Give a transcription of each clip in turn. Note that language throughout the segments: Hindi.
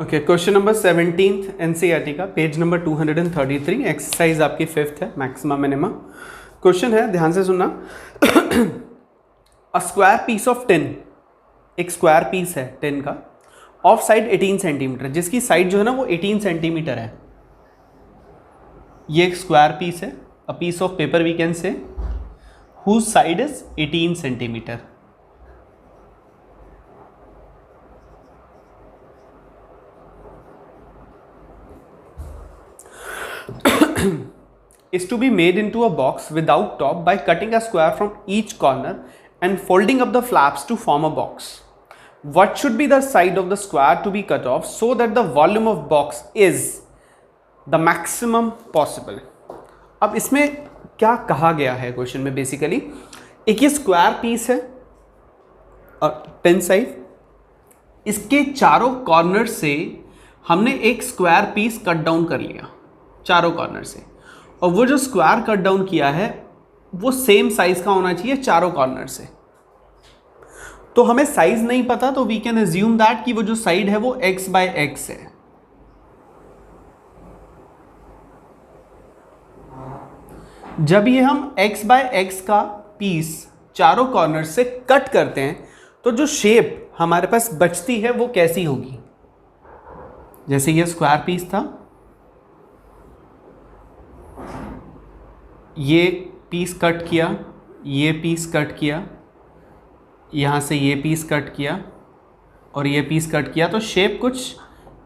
ओके, क्वेश्चन नंबर 17 एनसीईआरटी का, पेज नंबर 233, एक्सरसाइज आपकी 5th है, मैक्सिमम मिनिमम। क्वेश्चन है, ध्यान से सुनना। A square piece of tin, एक स्क्वायर पीस है टिन का, ऑफ साइड 18 सेंटीमीटर, जिसकी साइड जो है ना वो 18 सेंटीमीटर है। ये एक स्क्वायर पीस है, a piece of paper we can say, whose side is 18 centimetre. is to be made into a box without top by cutting a square from each corner and folding up the flaps to form a box. What should be the side of the square to be cut off so that the volume of box is the maximum possible? अब इसमें क्या कहा गया है क्वेश्चन में, बेसिकली एक ये स्क्वायर पीस है और टेन साइड, इसके चारों कॉर्नर से हमने एक स्क्वायर पीस कट डाउन कर लिया चारों कॉर्नर से, और वो जो स्क्वायर कट डाउन किया है वो सेम साइज का होना चाहिए चारों कॉर्नर से। तो हमें साइज नहीं पता, तो वी कैन अज्यूम दैट कि वो जो साइड है वो x बाय x है। जब ये हम x बाय x का पीस चारों कॉर्नर से कट करते हैं तो जो शेप हमारे पास बचती है वो कैसी होगी? जैसे ये स्क्वायर पीस था, ये पीस कट किया, ये पीस कट किया, यहाँ से ये पीस कट किया और ये पीस कट किया, तो शेप कुछ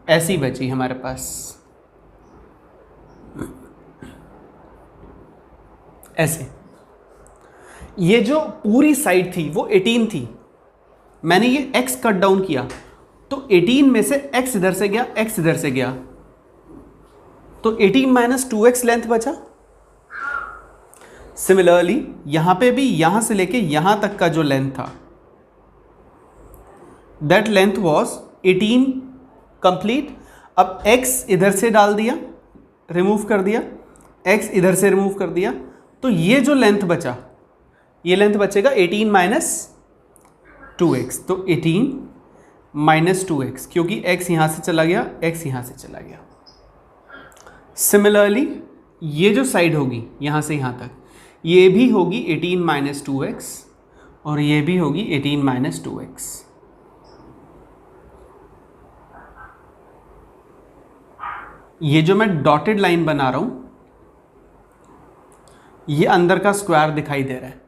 ऐसी बची हमारे पास, ऐसे। ये जो पूरी साइड थी वो 18 थी, मैंने ये x कट डाउन किया तो 18 में से x इधर से गया, x इधर से गया, तो 18 माइनस 2x लेंथ बचा। सिमिलरली यहां पे भी यहां से लेके यहां तक का जो लेंथ था, दैट लेंथ वॉज 18 कंप्लीट। अब x इधर से डाल दिया, रिमूव कर दिया, x इधर से रिमूव कर दिया, तो ये जो लेंथ बचा, ये लेंथ बचेगा 18 माइनस 2x, तो 18 माइनस 2x, क्योंकि x यहां से चला गया, x यहां से चला गया। सिमिलरली ये जो साइड होगी यहां से यहां तक, ये भी होगी 18 माइनस 2x और ये भी होगी 18 माइनस 2x। ये जो मैं डॉटेड लाइन बना रहा हूं, ये अंदर का स्क्वायर दिखाई दे रहा है।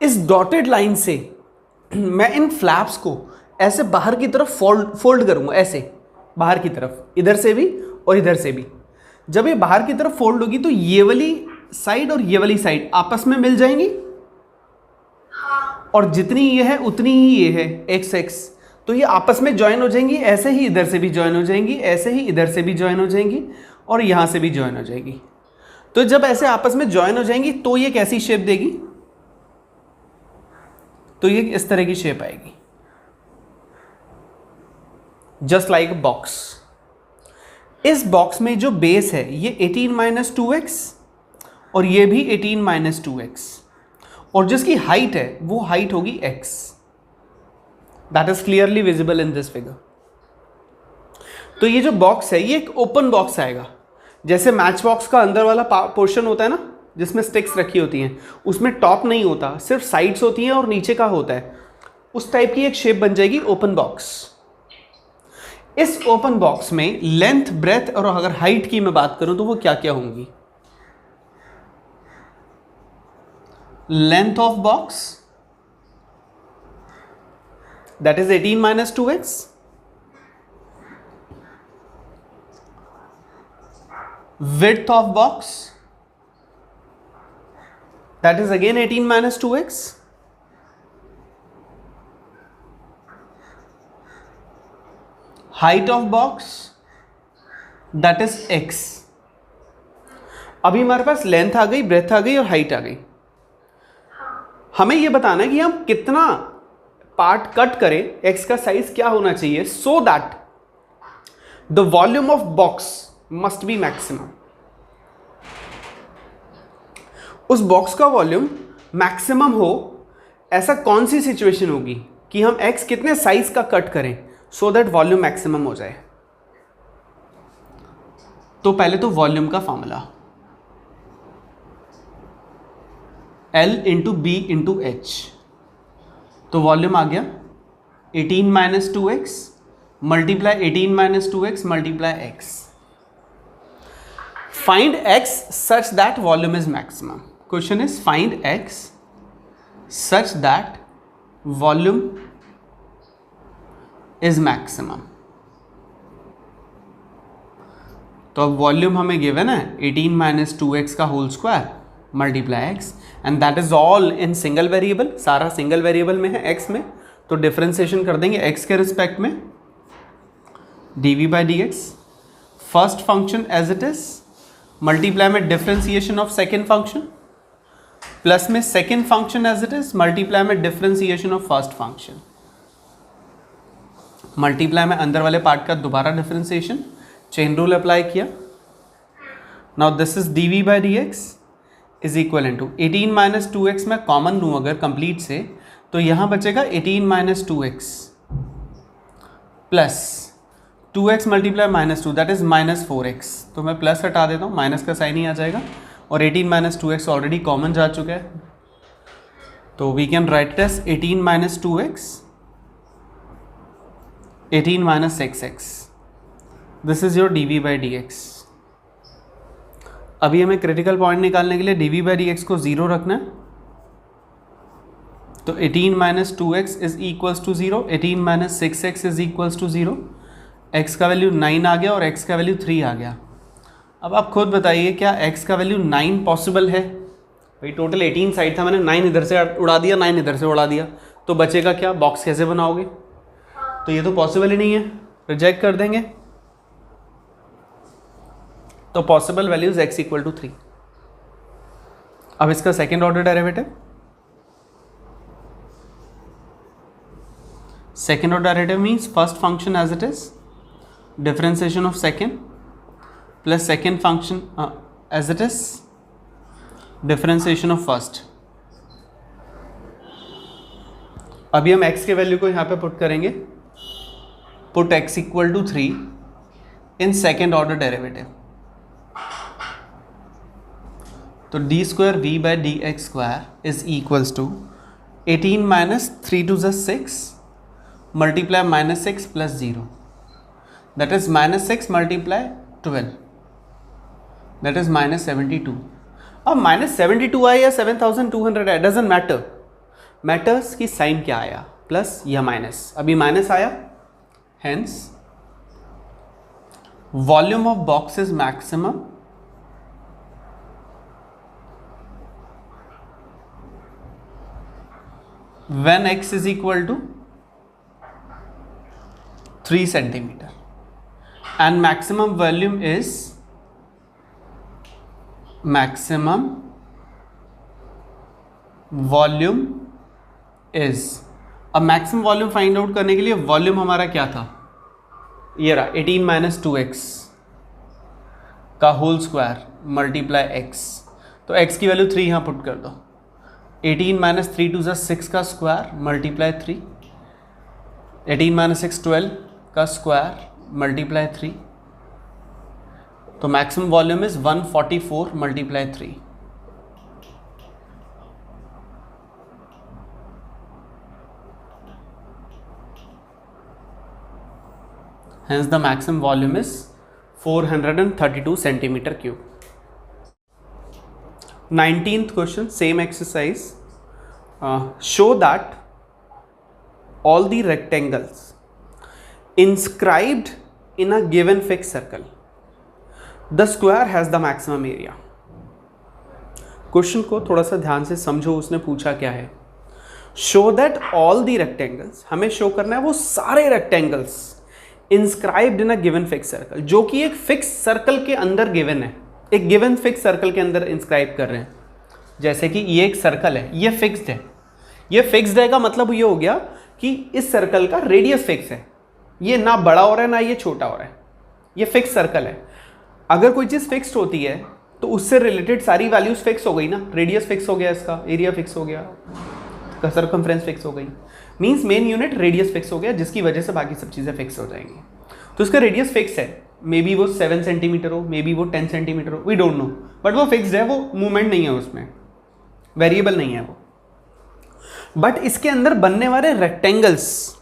इस डॉटेड लाइन से मैं इन फ्लैप्स को ऐसे बाहर की तरफ फोल्ड करूंगा, ऐसे बाहर की तरफ, इधर से भी और इधर से भी। जब ये बाहर की तरफ फोल्ड होगी तो ये वाली साइड और ये वाली साइड आपस में मिल जाएंगी, और जितनी ये है उतनी ही ये है एक्स एक्स, तो ये आपस में ज्वाइन हो जाएंगी। ऐसे ही इधर से भी ज्वाइन हो जाएंगी, ऐसे ही इधर से भी ज्वाइन हो जाएंगी और यहां से भी ज्वाइन हो जाएगी। तो जब ऐसे आपस में ज्वाइन हो जाएंगी तो ये कैसी शेप देगी? तो ये इस तरह की शेप आएगी, जस्ट लाइक बॉक्स। इस बॉक्स में जो बेस है ये 18 माइनस 2x और ये भी 18 माइनस 2x, और जिसकी हाइट है वो हाइट होगी x। That is clearly visible in this figure. तो ये जो बॉक्स है ये एक ओपन बॉक्स आएगा, जैसे मैच बॉक्स का अंदर वाला पोर्शन होता है ना, जिसमें स्टिक्स रखी होती हैं, उसमें टॉप नहीं होता, सिर्फ साइड्स होती हैं और नीचे का होता है, उस टाइप की एक शेप बन जाएगी ओपन बॉक्स। इस ओपन बॉक्स में लेंथ, ब्रेथ और अगर हाइट की मैं बात करूं तो वो क्या क्या होंगी? Length of box that is 18 minus 2x, width of box that is again 18 minus 2x, height of box that is x। अभी हमारे पास लेंथ आ गई, ब्रेथ आ गई और हाइट आ गई। हमें यह बताना है कि हम कितना पार्ट कट करें, x का साइज क्या होना चाहिए, so that the volume of box must be maximum. उस बॉक्स का वॉल्यूम मैक्सिमम हो, ऐसा कौन सी सिचुएशन होगी कि हम x कितने साइज का कट करें सो दैट वॉल्यूम मैक्सिमम हो जाए? तो पहले तो वॉल्यूम का formula L into B into H, तो वॉल्यूम आ गया 18 minus 2x multiply 18 minus 2x multiply x. Find x such that volume is maximum. Question is find x such that volume is maximum. तो अब वॉल्यूम हमें गिवन है 18 माइनस 2x का whole square multiply x, and that is all in single variable. सारा सिंगल वेरिएबल में है x में, तो डिफरेंशिएशन कर देंगे x के रिस्पेक्ट में dv by dx. First function as it is multiply में differentiation of second function plus में second function as it is multiply में differentiation of first function. Multiply में अंदर वाले पार्ट का दोबारा डिफरेंशिएशन, चेन रूल अप्लाई किया. Now this is dv by dx is equal into 18 minus 2x में कॉमन लूँ अगर कंप्लीट से, तो यहाँ बचेगा 18 minus 2x plus 2x multiply minus 2 that is minus 4x. तो मैं प्लस हटा देता हूँ, माइनस का साइन ही आ जाएगा, और 18 माइनस 2x ऑलरेडी कॉमन जा चुका है, तो we can write it as 18 minus 2x 18 minus 6x. This is your dv by dx. अभी हमें क्रिटिकल पॉइंट निकालने के लिए dv बाई dx को 0 रखना है, तो 18 minus 2x is equals to 0, 18 minus 6x is equals to 0. x का वैल्यू 9 आ गया और x का वैल्यू 3 आ गया. अब आप खुद बताइए क्या x का वैल्यू 9 पॉसिबल है? भाई टोटल 18 साइड था, मैंने 9 इधर से उड़ा दिया, 9 इधर से उड़ा दिया, तो बचेगा क्या? बॉक्स कैसे बनाओगे? तो ये तो पॉसिबल ही नहीं है, रिजेक्ट कर देंगे. तो possible values x equal to 3. अब इसका second order derivative, second order derivative means first function as it is differentiation of second plus second function as it is differentiation of first. अभी हम x के वैल्यू को यहाँ पे पुट करेंगे, put x equal to 3 in second order derivative. तो d square v by D x square is equals to 18 minus 3 twos 6 multiply minus 6 plus 0 that is minus 6 multiply 12 that is minus 72. अब माइनस 72 आया या 7200 आया, डजेंट मैटर, मैटर्स की साइन क्या आया, प्लस या माइनस. अभी माइनस आया, hence volume of box is maximum when x is equal to 3 centimeter and maximum volume is अब मैक्सिमम वॉल्यूम फाइंड आउट करने के लिए वॉल्यूम हमारा क्या था, ये रहा 18 माइनस 2x का होल स्क्वायर मल्टीप्लाई x. तो x की वैल्यू 3 यहाँ पुट कर दो, 18 माइनस 3 टू ज़ 6 का स्क्वायर मल्टीप्लाई 3, 18 माइनस 6 12 का स्क्वायर मल्टीप्लाई 3. तो maximum volume is 144 multiply 3. Hence the maximum volume is 432 centimeter cube. 19th question, same exercise. Show that all the rectangles inscribed in a given fixed circle, the square has the maximum area. Question को थोड़ा सा ध्यान से समझो, उसने पूछा क्या है. Show that all the rectangles, हमें शो करना है वो सारे rectangles inscribed in a given fix circle, जो कि एक फिक्स सर्कल के अंदर गिवन है, एक गिवन फिक्स सर्कल के अंदर इंस्क्राइब कर रहे हैं. जैसे कि ये एक सर्कल है, ये फिक्स्ड है, ये फिक्स्ड है का मतलब ये हो गया कि इस सर्कल का रेडियस फिक्स है, ये ना बड़ा हो रहा है ना ये छोटा हो रहा है, ये फिक्स सर्कल है. अगर कोई चीज़ फिक्स्ड होती है तो उससे रिलेटेड सारी वैल्यूज फिक्स हो गई ना, रेडियस फिक्स हो गया, इसका एरिया फिक्स हो गया, सर्कमफ्रेंस फिक्स हो गई, means main unit radius fix हो गया, जिसकी वजह से बाकी सब चीज़ें फिक्स हो जाएंगी. तो इसका रेडियस फिक्स है, मे बी वो 7 सेंटीमीटर हो, मे बी वो 10 सेंटीमीटर हो, वी डोंट नो, बट वो फिक्स्ड है, वो मूवमेंट नहीं है उसमें, वेरिएबल नहीं है वो। बट इसके अंदर बनने वाले रेक्टेंगल्स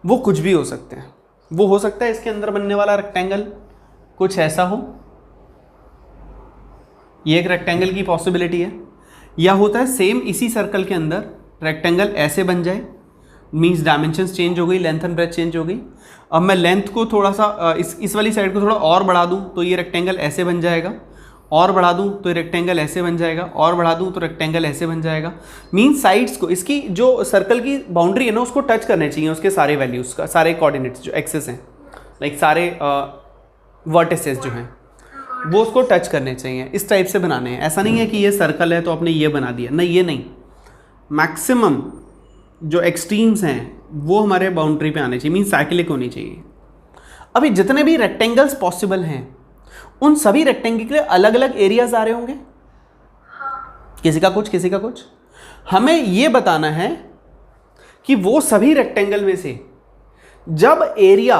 वो कुछ भी हो सकते हैं। वो हो सकता है इसके अंदर बनने वाला रेक्टेंगल कुछ ऐसा हो, ये एक रेक्टेंगल की पॉसिबिलिटी है, या होता है सेम इसी सर्कल के अंदर रेक्टेंगल ऐसे बन जाए, मीन्स डायमेंशंस चेंज हो गई, लेंथ एंड ब्रेथ चेंज हो गई। अब मैं लेंथ को थोड़ा सा इस वाली साइड को थोड़ा और बढ़ा दूं तो ये रेक्टेंगल ऐसे बन जाएगा, और बढ़ा दूं तो ये रेक्टेंगल ऐसे बन जाएगा, और बढ़ा दूं तो रेक्टेंगल ऐसे बन जाएगा। मीन्स साइड्स को, इसकी जो सर्कल की बाउंड्री है ना उसको टच करने चाहिए उसके सारे वैल्यूज़ का, सारे कोऑर्डिनेट्स जो एक्सेस हैं, लाइक सारे वर्टिसेस जो हैं वो उसको टच करने चाहिए। इस टाइप से बनाने हैं, ऐसा नहीं है कि ये सर्कल है तो आपने ये बना दिया, नहीं ये नहीं, मैक्सिमम जो एक्सट्रीम्स हैं वो हमारे बाउंड्री पे आने चाहिए, मीन्स साइक्लिक होनी चाहिए। अभी जितने भी रेक्टेंगल्स पॉसिबल हैं उन सभी रेक्टेंगल के लिए अलग अलग एरियाज आ रहे होंगे, किसी का कुछ किसी का कुछ। हमें ये बताना है कि वो सभी रेक्टेंगल में से जब एरिया,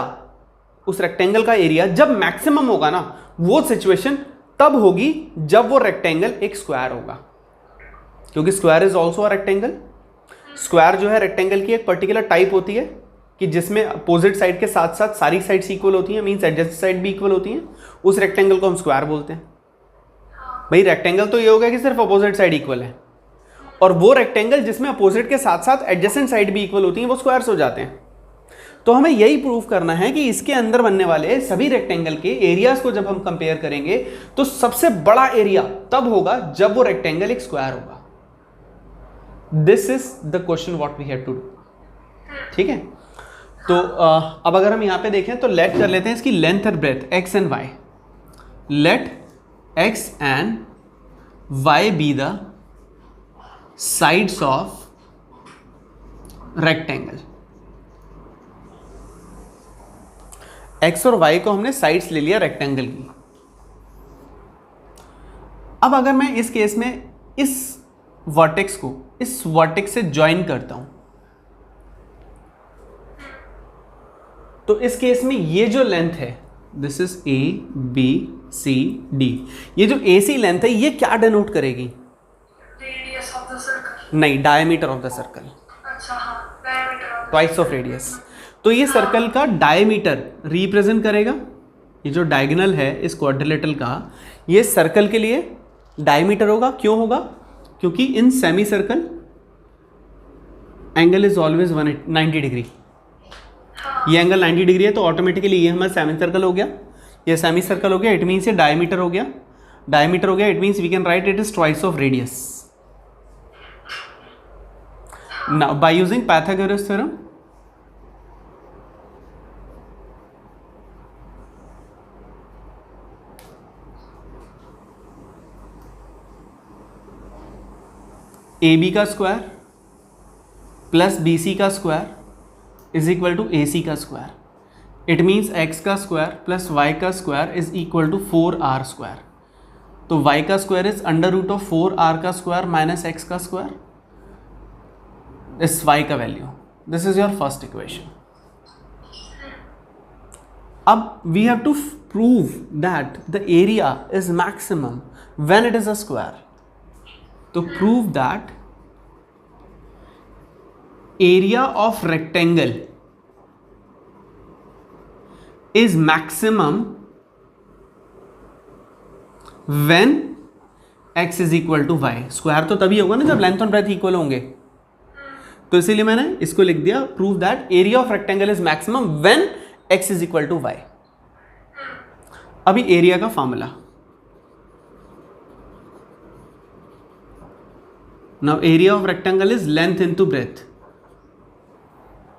उस रेक्टेंगल का एरिया जब मैक्सिमम होगा ना, वो सिचुएशन तब होगी जब वो रेक्टेंगल एक स्क्वायर होगा, क्योंकि square is also a rectangle. Square जो है रेक्टेंगल की एक पर्टिकुलर टाइप होती है कि जिसमें अपोजिट साइड के साथ साथ सारी साइड्स इक्वल होती हैं, मींस एडजेसेंट साइड भी इक्वल होती हैं, उस रेक्टेंगल को हम स्क्वायर बोलते हैं। भाई रेक्टेंगल तो ये हो गया कि सिर्फ अपोजिट साइड इक्वल है, और वो रेक्टेंगल जिसमें अपोजिट के साथ साथ एडजेसेंट साइड भी इक्वल होती हैं वो स्क्वायर्स हो जाते हैं। तो हमें यही प्रूव करना है कि इसके अंदर बनने वाले सभी रेक्टेंगल के एरियाज को जब हम कंपेयर करेंगे तो सबसे बड़ा एरिया तब होगा जब वो रेक्टेंगल एक स्क्वायर होगा। This is the question what we have to do. ठीक है, तो अब अगर हम यहां पे देखें तो लेट कर लेते हैं इसकी लेंथ और breadth X and Y. Let X and Y be the sides of rectangle. X और वाई को हमने साइड्स ले लिया रेक्टेंगल की। अब अगर मैं इस केस में इस वर्टेक्स को इस वर्टेक्स से ज्वाइन करता हूं तो इस केस में ये जो लेंथ है, this is A B C D, ये जो ए सी लेंथ है ये क्या डिनोट करेगी? Radius of the circle. नहीं, डायमीटर ऑफ द सर्कल, अच्छा हाँ, डायमीटर ट्वाइस ऑफ रेडियस। तो ये सर्कल का डायमीटर रिप्रेजेंट करेगा, ये जो डायगोनल है इस क्वाड्रिलेटरल का, ये सर्कल के लिए डायमीटर होगा। क्यों होगा? क्योंकि in semi circle angle is always 190 degree. ये एंगल 90 डिग्री है तो ऑटोमेटिकली ये हमारा सेमी सर्कल हो गया, ये सेमी सर्कल हो गया, इट मीन्स ये डायमीटर हो गया। डायमीटर हो गया, it means we can write it is twice of radius. Now by using Pythagoras theorem, A B का स्क्वायर प्लस बी सी का square is equal to A C का स्क्वायर। इट मीन्स एक्स का स्क्वायर प्लस वाई का square is equal to 4r square. तो y का square is under root of 4r का स्क्वायर माइनस एक्स का स्क्वायर, इस y का value. This is your first equation. अब we have to prove that the area is maximum when it is a square. तो prove that area of rectangle is maximum when x is equal to y. Square तो तभी होगा ना जब लेंथ और ब्रेथ इक्वल होंगे, तो इसीलिए मैंने इसको लिख दिया, prove that area of rectangle is maximum when x is equal to Y. अभी एरिया का formula, now area of rectangle is length into breadth,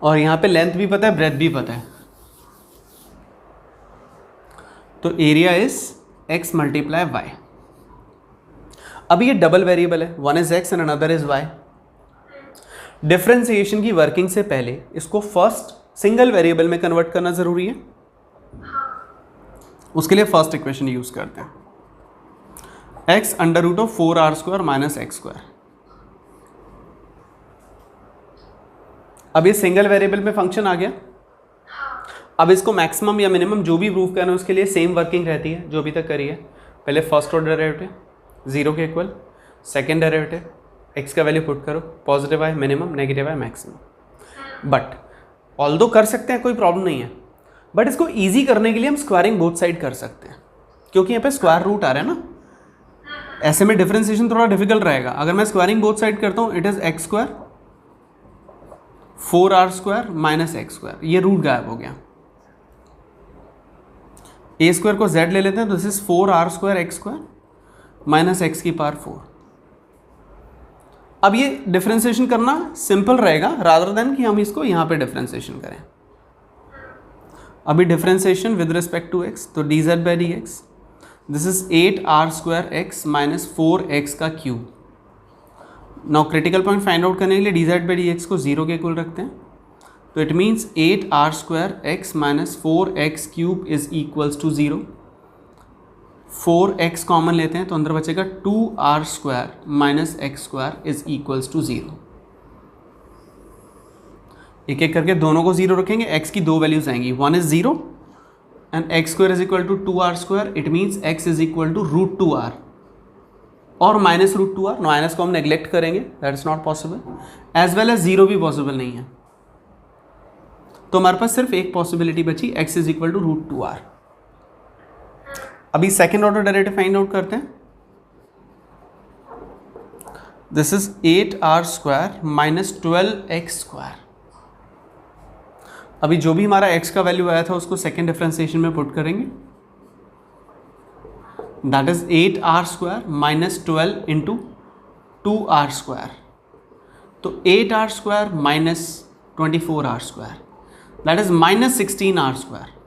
और यहां पे लेंथ भी पता है ब्रेथ भी पता है, तो area is x multiply y। अब ये डबल वेरिएबल है, one is x and another is y। Differentiation की वर्किंग से पहले इसको फर्स्ट सिंगल वेरिएबल में कन्वर्ट करना जरूरी है। उसके लिए फर्स्ट इक्वेशन यूज करते हैं, x under root of 4r square minus X square. अब ये सिंगल वेरिएबल में फंक्शन आ गया। अब इसको मैक्सिमम या मिनिमम जो भी प्रूव करना है उसके लिए सेम वर्किंग रहती है जो अभी तक करी है। पहले फर्स्ट ऑर्डर डेरिवेटिव 0 के इक्वल, सेकेंड डेरिवेटिव x का वैल्यू पुट करो, पॉजिटिव आए मिनिमम, नेगेटिव आए मैक्सिमम। बट ऑल्दो कर सकते हैं, कोई प्रॉब्लम नहीं है, बट इसको ईजी करने के लिए हम स्क्वायरिंग बोथ साइड कर सकते हैं, क्योंकि यहाँ पे स्क्वायर रूट आ रहा है ना, ऐसे में डिफरेंशिएशन थोड़ा डिफिकल्ट रहेगा। अगर मैं स्क्वायरिंग बोथ साइड करता हूँ, it is x square 4r square minus X square, ये रूट गायब हो गया। a स्क्वायर को z ले लेते हैं, तो this is 4r square x square minus x की पावर 4। अब ये डिफरेंशिएशन करना सिंपल रहेगा रादर देन कि हम इसको यहाँ पे डिफरेंशिएशन करें। अभी differentiation with respect to x, तो D Z by D X, this is 8r square X minus 4x का cube. Now critical point find out करने के लिए D Z by D X को 0 के इक्वल रखते हैं, तो इट मीन्स 8r square X minus 4x cube is equals to 0। 4x common लेते हैं तो अंदर बचेगा 2r square minus X square is equals to 0। एक एक करके दोनों को 0 रखेंगे, x की दो वैल्यूज आएंगी, one is 0 and X square is equal to 2r square, it means x is equal to root 2r और माइनस रूट 2r। माइनस को हम नेग्लेक्ट करेंगे, that is not possible, as well as 0 भी पॉसिबल नहीं है, तो हमारे पास सिर्फ एक पॉसिबिलिटी बची, x is equal to root 2r। अभी second order derivative find out करते हैं, this is 8r square minus 12x square. अभी जो भी हमारा x का वैल्यू आया था उसको सेकेंड डिफरेंशिएशन में पुट करेंगे, that is 8r square minus 12 into 2r square, तो 8r square minus 24r square, that is minus 16r square.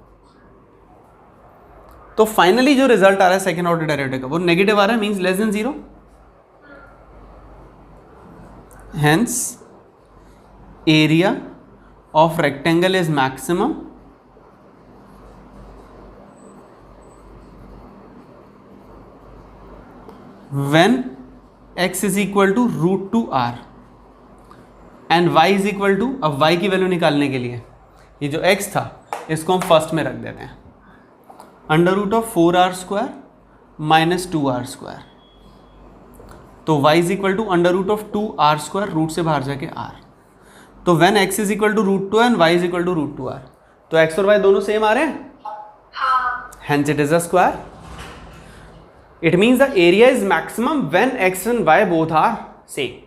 तो फाइनली जो रिजल्ट आ रहा है सेकेंड ऑर्डर डेरिवेटिव का वो नेगेटिव आ रहा है, means less than 0। Hence area of rectangle is maximum when x is equal to root 2r and y is equal to, अब y की वैल्यू निकालने के लिए ये जो x था इसको हम फर्स्ट में रख देते हैं, under root of 4r square minus 2r square, तो y is equal to under root of 2r square, root से बाहर जाके r, तो when x is equal to root 2 and y is equal to root 2r, तो x और y दोनों सेम आ रहे हैं, hence it is a square. It means the area is maximum when x and y both are same.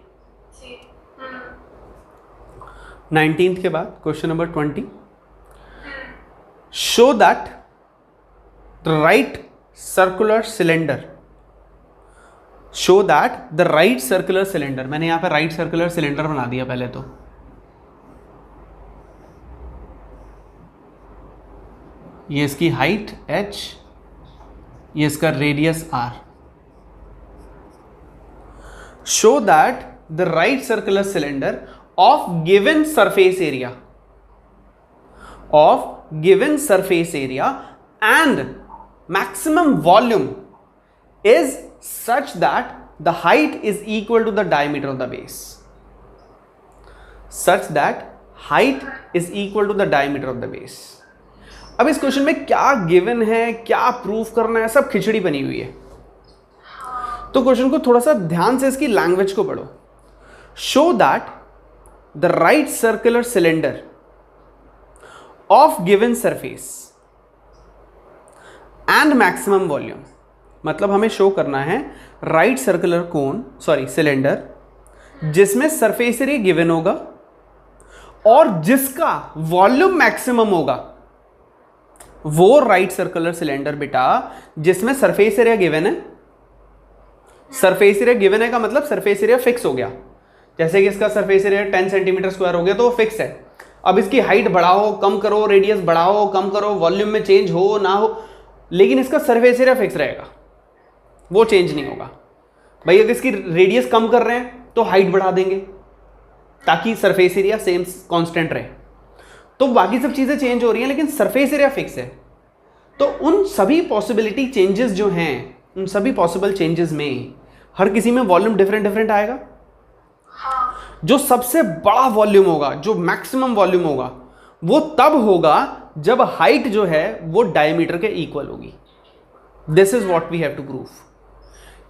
19th के बाद question number 20, show that the right circular cylinder, show that the right circular cylinder, मैंने यहाँ पे right circular cylinder बना दिया पहले, तो ये इसकी हाइट h, ये इसका radius r। show that the right circular cylinder of given surface area and maximum volume is such that the height is equal to the diameter of the base, such that height is equal to the diameter of the base। अब इस क्वेश्चन में क्या गिवन है, क्या प्रूफ करना है, सब खिचड़ी बनी हुई है, तो क्वेश्चन को थोड़ा सा ध्यान से इसकी लैंग्वेज को पढ़ो। Show that the right circular cylinder of given surface and maximum volume, मतलब हमें शो करना है राइट सर्कुलर कोन सिलेंडर जिसमें सरफेस एरिया गिवन होगा और जिसका वॉल्यूम मैक्सिमम होगा, वो राइट सर्कुलर सिलेंडर बेटा जिसमें सरफेस एरिया गिवन है। सरफेस एरिया गिवन है का मतलब सरफेस एरिया फिक्स हो गया, जैसे कि इसका सरफेस एरिया 10 सेंटीमीटर स्क्वायर हो गया तो वो फिक्स है। अब इसकी हाइट बढ़ाओ कम करो, रेडियस बढ़ाओ कम करो, वॉल्यूम में चेंज हो ना हो, लेकिन इसका सरफेस एरिया फिक्स रहेगा, वो चेंज नहीं होगा। भाई अगर इसकी रेडियस कम कर रहे हैं तो हाइट बढ़ा देंगे ताकि सरफेस एरिया सेम कांस्टेंट रहे, तो बाकी सब चीज़ें चेंज हो रही हैं लेकिन सरफेस एरिया फिक्स है। तो उन सभी पॉसिबिलिटी चेंजेस जो हैं, उन सभी पॉसिबल चेंजेस में हर किसी में वॉल्यूम डिफरेंट आएगा। जो सबसे बड़ा वॉल्यूम होगा, जो मैक्सिमम वॉल्यूम होगा, वो तब होगा जब हाइट जो है वो डायमीटर के इक्वल होगी। This is what we have to prove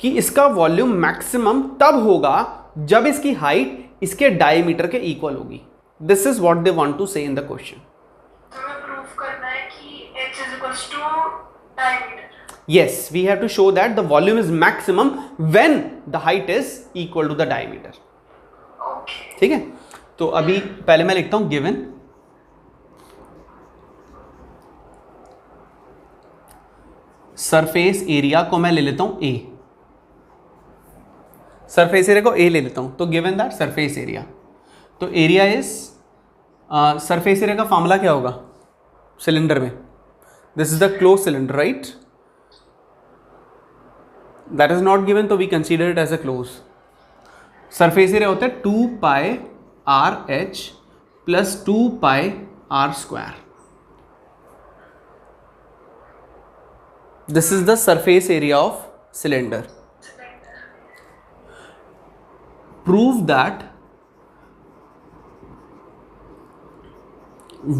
कि इसका वॉल्यूम मैक्सिमम तब होगा जब इसकी हाइट इसके डायमीटर के इक्वल होगी। This is what they want to say in the question. हमें प्रूफ करना है कि h is equals to diameter. Yes, we have to show that the volume is maximum when the height is equal to the diameter. Okay. ठीक है, तो अभी पहले मैं लिखता हूं गिवन सरफेस एरिया को मैं ले लेता हूं ए, सरफेस एरिया को ए ले लेता हूं, तो गिवन दैट सरफेस एरिया, तो एरिया इज सरफेस एरिया का फॉर्मूला क्या होगा सिलेंडर में? This is the close cylinder, right? That is not given, तो we consider it as a close. Surface area होता है 2 pi r h plus 2 pi are square. This is the surface area of cylinder. Prove that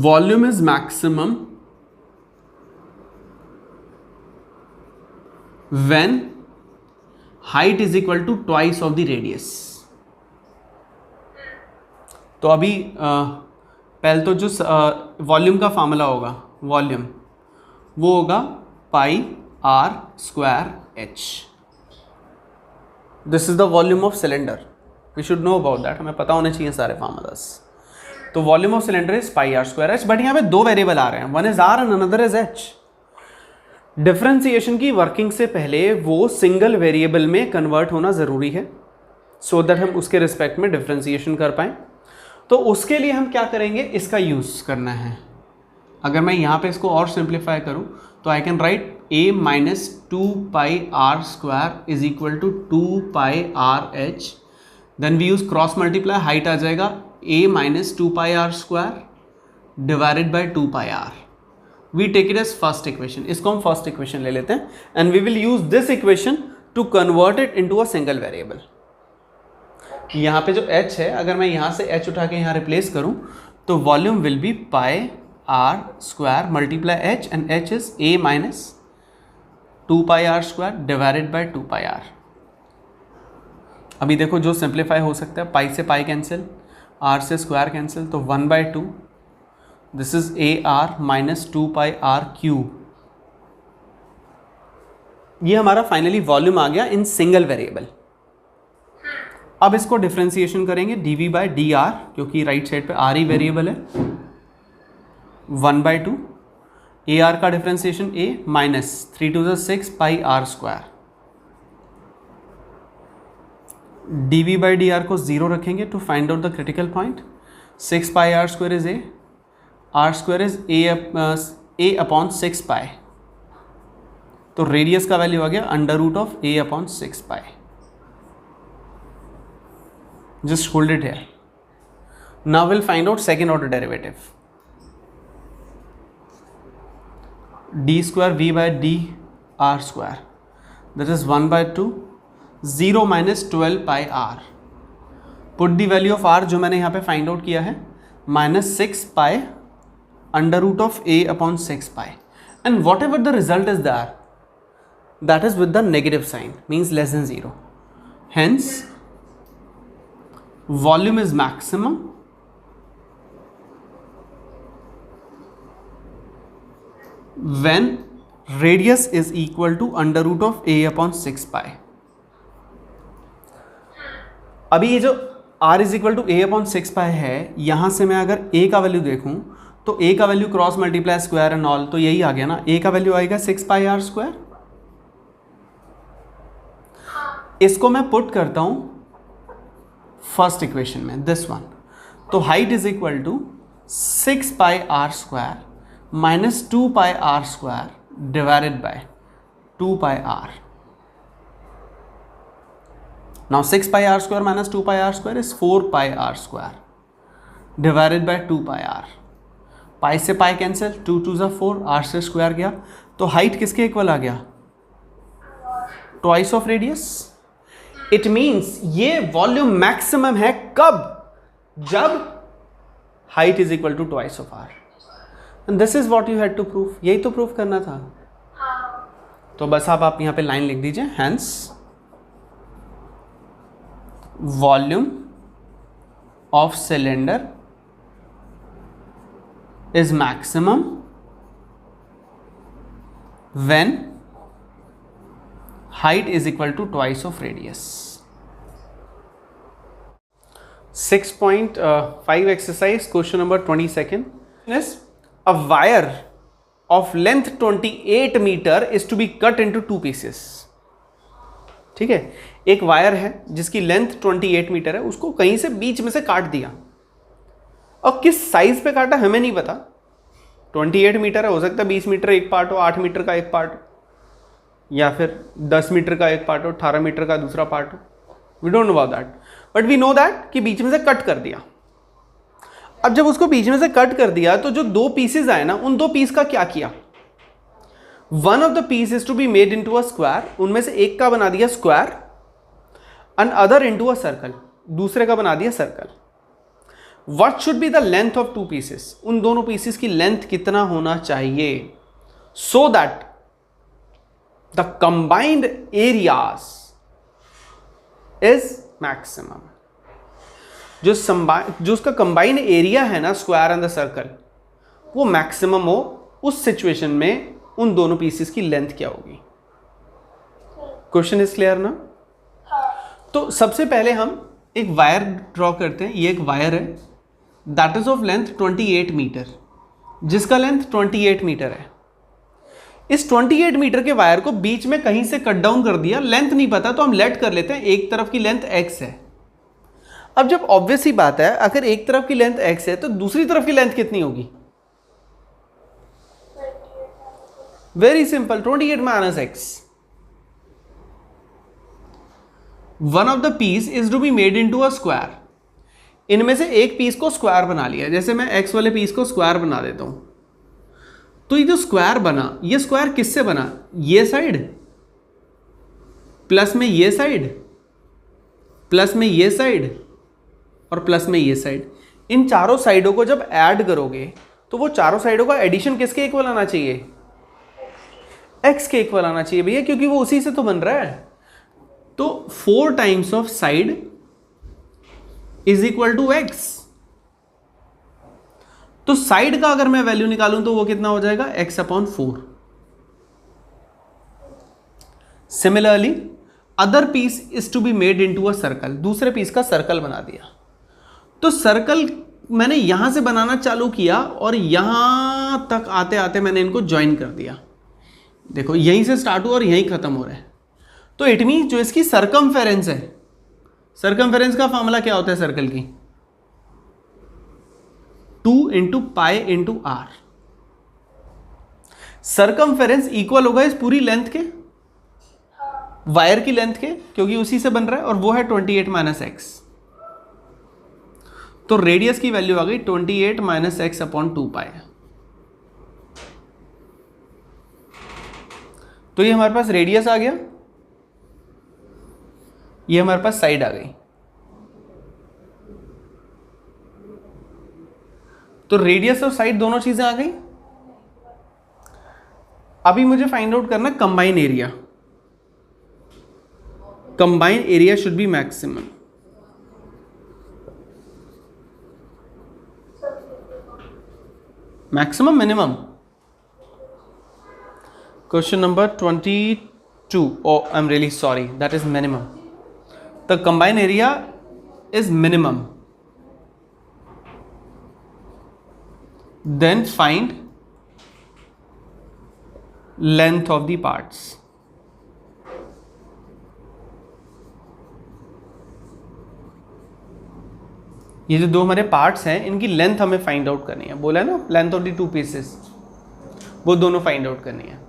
volume is maximum when height is equal to twice of the radius। तो अभी पहले तो जो वॉल्यूम का फार्मूला होगा, वॉल्यूम वो होगा pi are square h. This is the volume of cylinder, we should know about that, हमें पता होने चाहिए सारे फार्मूलास। तो volume of cylinder is pi are square h, but यहाँ पे दो वेरिएबल आ रहे हैं, one is r and another is h. Differentiation की वर्किंग से पहले वो सिंगल वेरिएबल में कन्वर्ट होना ज़रूरी है सो दैट हम उसके रिस्पेक्ट में डिफरेंशिएशन कर पाएँ। तो उसके लिए हम क्या करेंगे, इसका यूज़ करना है। अगर मैं यहाँ पे इसको और सिंप्लीफाई करूँ तो I can write a minus 2 pi are square is equal to 2 pi r h, then we use cross multiply, height आ जाएगा a minus 2 pi are square divided by 2 pi r. We take it as first equation, इसको हम फर्स्ट इक्वेशन ले लेते हैं and we will use this equation to convert it into a single variable. यहाँ पे जो h है, अगर मैं यहाँ से h उठा के यहाँ रिप्लेस करूँ तो volume will be pi are square multiply h and h is a minus 2 pi are square divided by 2 pi R. अभी देखो जो सिंप्लीफाई हो सकता है, पाई से पाई कैंसिल, r से स्क्वायर कैंसिल, तो 1/2 this is A R minus 2 pi R cube. ये हमारा फाइनली वॉल्यूम आ गया इन सिंगल वेरिएबल। अब इसको डिफरेंशिएशन करेंगे dv बाई डी आर, क्योंकि राइट साइड पे आर ही वेरिएबल है, 1/2 ए आर का differentiation a minus 3 to the 6 pi are square. dv by D R को 0 रखेंगे to find out the critical point. 6 pi are square is a, R square is a upon 6 pi, तो रेडियस का वैल्यू आ गया under root of a upon 6 pi. Just hold it here. Now will find out second order derivative. D square V by D R square that is 1/2 0 minus 12 pi R. Put the value of R जो मैंने यहाँ पे फाइंड आउट किया है, minus 6 pi under root of a upon 6 pi, and whatever the result is that is with the negative sign, means less than 0. Hence volume is maximum when radius is equal to under root of a upon 6 pi. अभी ये जो r is equal to a upon 6 pi है, यहाँ से मैं अगर a का वैल्यू देखूँ तो a का value cross multiply square and all, तो यही आ गया ना, a का वैल्यू आएगा 6 पाई आर स्क्वायर। इसको मैं पुट करता हूं फर्स्ट इक्वेशन में, दिस वन, तो height is equal to 6 pi are square minus 2 pi are square divided by 2 pi r. Now 6 pi are square minus 2 pi are square is 4 pi are square divided by 2 pi r. Pi से पाई कैंसिल, 2 2 ज़ा 4, आर से स्क्वायर गया, तो हाइट किसके इक्वल आ गया, twice of radius. It means ये वॉल्यूम मैक्सिमम है कब, जब height is equal to twice of R. And this is what you had to prove, यही तो प्रूव करना था। हाँ। तो बस आप यहाँ पे लाइन लिख दीजिए, hence volume of cylinder is maximum when height is equal to twice of radius. 6.5 exercise, question number 22 is a wire of length 28 meter is to be cut into two pieces. ठीक है, एक वायर है जिसकी लेंथ 28 मीटर है, उसको कहीं से बीच में से काट दिया, और किस साइज पे काटा हमें नहीं पता। 28 मीटर है, हो सकता है 20 मीटर एक पार्ट हो, 8 मीटर का एक पार्ट हो, या फिर 10 मीटर का एक पार्ट हो, 18 मीटर का दूसरा पार्ट हो, we don't know about that, but we know that कि बीच में से कट कर दिया। अब जब उसको बीच में से कट कर दिया तो जो दो पीसेज आए ना, उन दो पीस का क्या किया, one of the piece is to be made into a square, उनमें से एक का बना दिया square, and other into a circle, दूसरे का बना दिया circle. What should be the length of two pieces? उन दोनों पीसेस की लेंथ कितना होना चाहिए, so that the combined areas is maximum. जो उसका combined एरिया है ना, स्क्वायर एंड द सर्कल, वो मैक्सिमम हो, उस सिचुएशन में उन दोनों पीसेस की लेंथ क्या होगी। क्वेश्चन इज क्लियर ना? तो सबसे पहले हम एक वायर ड्रॉ करते हैं। ये एक वायर है, that is of length 28 metre, जिसका लेंथ 28 मीटर है। इस 28 मीटर के वायर को बीच में कहीं से कट डाउन कर दिया, लेंथ नहीं पता तो हम लेट कर लेते हैं एक तरफ की लेंथ x है। अब जब ऑब्वियस ही बात है, अगर एक तरफ की लेंथ x है तो दूसरी तरफ की लेंथ कितनी होगी, very simple, 28 minus x। One of the piece is to be made into a square, इनमें से एक पीस को स्क्वायर बना लिया, जैसे मैं x वाले पीस को स्क्वायर बना देता हूं, तो ये जो स्क्वायर बना, ये स्क्वायर किससे बना, ये साइड प्लस में ये साइड प्लस में ये साइड और प्लस में ये साइड। इन चारों साइडों को जब ऐड करोगे तो वो चारों साइडों का एडिशन किसके इक्वल आना चाहिए, x के इक्वल आना चाहिए भैया, क्योंकि वो उसी से तो बन रहा है। तो 4 times of side is equal to x। तो साइड का अगर मैं वैल्यू निकालूं तो वो कितना हो जाएगा, x upon 4। Similarly other piece is to be made into a circle, दूसरे पीस का सर्कल बना दिया। तो सर्कल मैंने यहां से बनाना चालू किया और यहां तक आते आते मैंने इनको ज्वाइन कर दिया। देखो यहीं से स्टार्ट हुआ और यहीं खत्म हो रहा है। तो इट मीन जो इसकी सरकमफेरेंस है, सरकमफेरेंस का फॉर्मूला क्या होता है सर्कल की, 2 into pi into R. Circumference equal होगा इस पूरी लेंथ के, वायर की लेंथ के, क्योंकि उसी से बन रहा है, और वो है 28 माइनस एक्स। तो रेडियस की वैल्यू आ गई 28 माइनस एक्स अपॉन 2 पाई। तो ये हमारे पास रेडियस आ गया, ये हमारे पास साइड आ गई। तो रेडियस और साइड दोनों चीजें आ गई। अभी मुझे फाइंड आउट करना combine area. Combine area should be maximum. Maximum minimum. Question number 22. Oh, I'm really sorry. That is minimum. The combined area is minimum. Then find length of the parts. ये जो दो हमारे पार्ट्स हैं इनकी लेंथ हमें फाइंड आउट करनी है। बोला है ना, लेंथ ऑफ द 2 पीसेस, वो दोनों फाइंड आउट करनी है।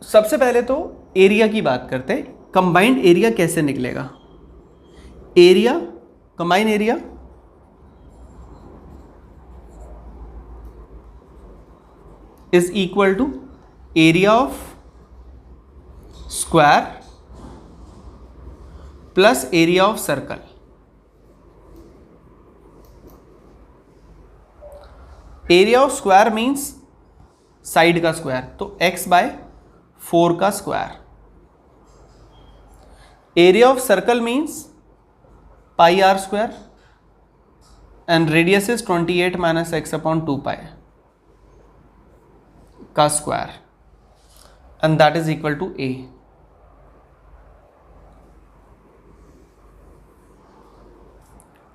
सबसे पहले तो एरिया की बात करते हैं। कंबाइंड एरिया कैसे निकलेगा, area, combined area is equal to area of square plus area of circle. Area of square means side का स्क्वायर, तो x/4 का square. Area of circle means pi are square and radius is 28 minus x upon 2 pi का square and that is equal to a.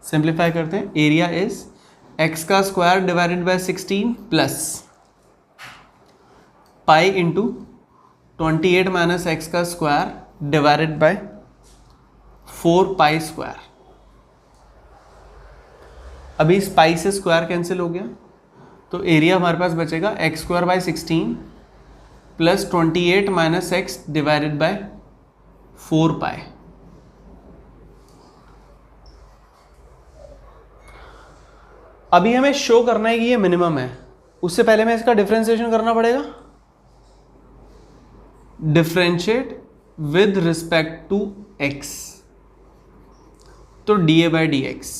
Simplify करते हैं. एरिया इज x का square divided by 16 plus pi into 28 minus x का square divided by 4 pi square. अभी इस पाई से स्क्वायर कैंसिल हो गया, तो एरिया हमारे पास बचेगा x square by 16 plus 28 minus x divided by 4 पाई. अभी हमें शो करना है कि ये मिनिमम है. उससे पहले हमें इसका डिफरेंशिएशन करना पड़ेगा. Differentiate with respect to x, तो dA by D X,